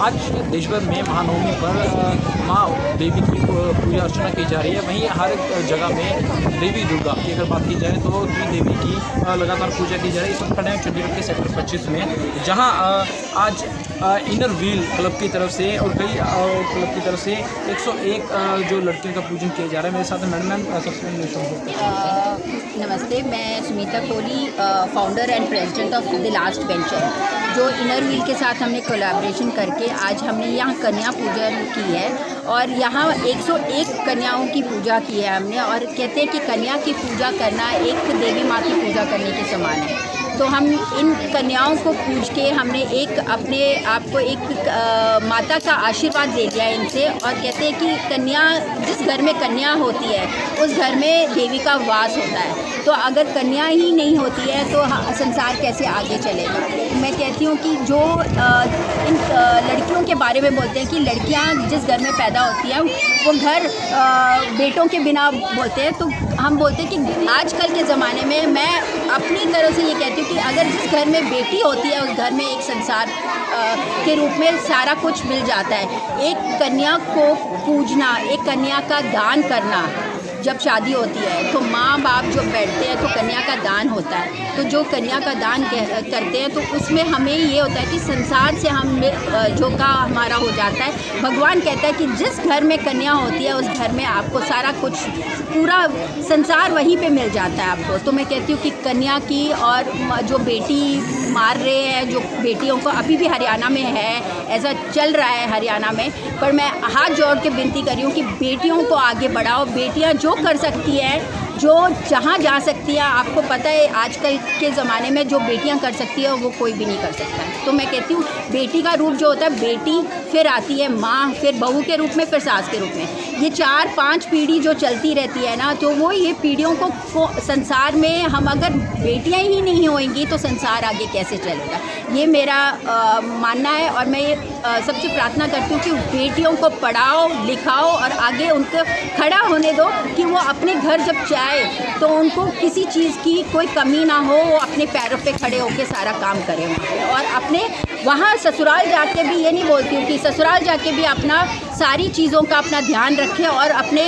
आज देश भर में महानवमी पर माँ देवी की पूजा अर्चना की जा रही है। वहीं हर जगह में देवी दुर्गा की अगर बात की जाए तो देवी की लगातार पूजा की जा रही है। इस वक्त खड़े हैं चंडीगढ़ के सेक्टर 25 में, जहां आज इनर व्हील क्लब की तरफ से और कई क्लब की तरफ से 101 जो लड़कियों का पूजन किया जा रहा है। मेरे साथ मैडम सबसे नमस्ते, मैं Sumita Kohli, founder and president of the last bencher. जो इनर व्हील के साथ हमने कोलैबोरेशन करके आज हमने यहाँ कन्या पूजन की है और यहाँ 101 कन्याओं की पूजा की है हमने। और कहते हैं कि कन्या की पूजा करना एक देवी माँ की पूजा करने के समान है। तो हम इन कन्याओं को पूज के हमने एक अपने आप को एक माता का आशीर्वाद दे दिया इनसे। और कहते हैं कि कन्या, जिस घर में कन्या होती है उस घर में देवी का वास होता है। तो अगर कन्या ही नहीं होती है तो संसार कैसे आगे चलेगा। मैं कहती हूँ कि जो इन लड़कियों के बारे में बोलते हैं कि लड़कियाँ जिस घर में पैदा होती हैं वो घर बेटों के बिना बोलते हैं। तो हम बोलते हैं कि आजकल के ज़माने में मैं अपनी तरफ से ये कहती हूँ कि अगर जिस घर में बेटी होती है उस घर में एक संसार के रूप में सारा कुछ मिल जाता है। एक कन्या को पूजना, एक कन्या का दान करना, जब शादी होती है तो माँ बाप जो बैठते हैं तो कन्या का दान होता है। तो जो कन्या का दान करते हैं तो उसमें हमें ये होता है कि संसार से हम झोंका हमारा हो जाता है। भगवान कहता है कि जिस घर में कन्या होती है उस घर में आपको सारा कुछ, पूरा संसार वहीं पे मिल जाता है आपको। तो मैं कहती हूँ कि कन्या की, और जो बेटी मार रहे हैं, जो बेटियों को अभी भी हरियाणा में है, ऐसा चल रहा है हरियाणा में, पर मैं हाथ जोड़ के विनती कर रही हूँ कि बेटियों को आगे बढ़ाओ। बेटियाँ जो कर सकती है, जो जहाँ जा सकती है, आपको पता है आजकल के ज़माने में जो बेटियाँ कर सकती है वो कोई भी नहीं कर सकता है। तो मैं कहती हूँ बेटी का रूप जो होता है, बेटी फिर आती है माँ, फिर बहू के रूप में, फिर सास के रूप में। ये 4-5 पीढ़ी जो चलती रहती है ना, तो वो ये पीढ़ियों को संसार में, हम अगर बेटियाँ ही नहीं होंगी तो संसार आगे कैसे चलेगा। ये मेरा मानना है। और मैं सबसे प्रार्थना करती हूँ कि बेटियों को पढ़ाओ लिखाओ और आगे उनको खड़ा होने दो कि वो अपने घर जब चाहे तो उनको किसी चीज़ की कोई कमी ना हो, वो अपने पैरों पे खड़े होकर सारा काम करें। और अपने वहाँ ससुराल जाके भी, ये नहीं बोलती हूँ कि ससुराल जाके भी अपना सारी चीज़ों का अपना ध्यान रखें और अपने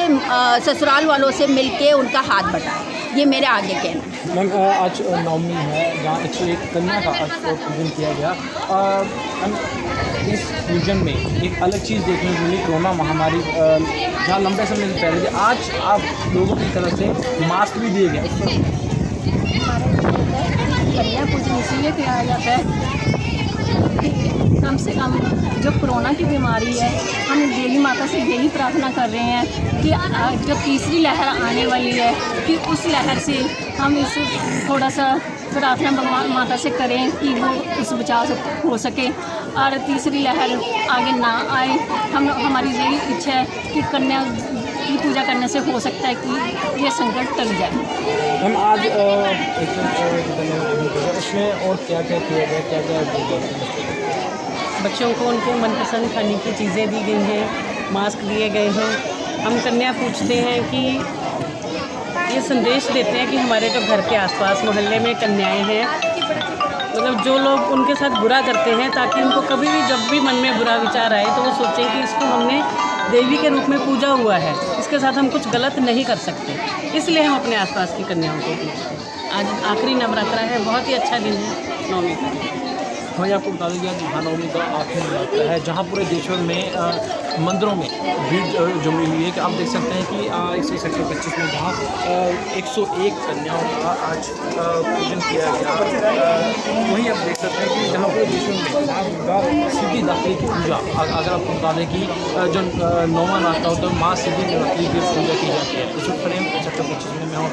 ससुराल वालों से मिलके उनका हाथ बटाएं। ये मेरे आगे कहना। मैम आज नवमी है जहाँ 101 कन्या का आज पूजन किया गया। इस पूजन में एक अलग चीज़ देखने को मिली, कोरोना महामारी जहाँ लंबे समय से फैल रही थी, आज आप लोगों की तरफ से मास्क भी दिए गए। कन्या पूजन इसलिए किया जाता है कम से कम जो कोरोना की बीमारी है, हम देवी माता से यही प्रार्थना कर रहे हैं कि जो तीसरी लहर आने वाली है कि उस लहर से हम इस थोड़ा सा प्रार्थना माता से करें कि वो उस बचाव हो सके और तीसरी लहर आगे ना आए। हमारी यही इच्छा है कि कन्या की पूजा करने से हो सकता है कि ये संकट टल जाए। हम आज इसमें और क्या क्या किया गया, क्या क्या बच्चों को उनको मनपसंद खाने की चीज़ें दी गई हैं, मास्क दिए गए हैं। हम कन्या पूछते हैं कि ये संदेश देते हैं कि हमारे जो घर के आसपास मोहल्ले में कन्याएं हैं, मतलब जो लोग उनके साथ बुरा करते हैं, ताकि उनको कभी भी जब भी मन में बुरा विचार आए तो वो सोचें कि इसको हमने देवी के रूप में पूजा हुआ है, इसके साथ हम कुछ गलत नहीं कर सकते। इसलिए हम अपने आसपास की कन्याओं को पूछते हैं। आज आखिरी नवरात्रा है, बहुत ही अच्छा दिन है नवमी का। हमें आपको बता दें कि आज महानवमी का आखिरी नवरात्र है, जहाँ पूरे देश भर में मंदिरों में भीड़ जमी हुई है। कि आप देख सकते हैं कि इस सेक्टर 25 में जहाँ 101 कन्याओं का आज पूजन किया गया। वहीं आप देख सकते हैं कि जहाँ पूरे देश में माँ दुर्गा सिद्धि दात्री की पूजा, अगर आपको बता दें कि जो 9वां रास्ता होता है माँ सिद्धि दात्री की पूजा की जाती है। इस वक्त सेक्टर 25 में मैं हूँ।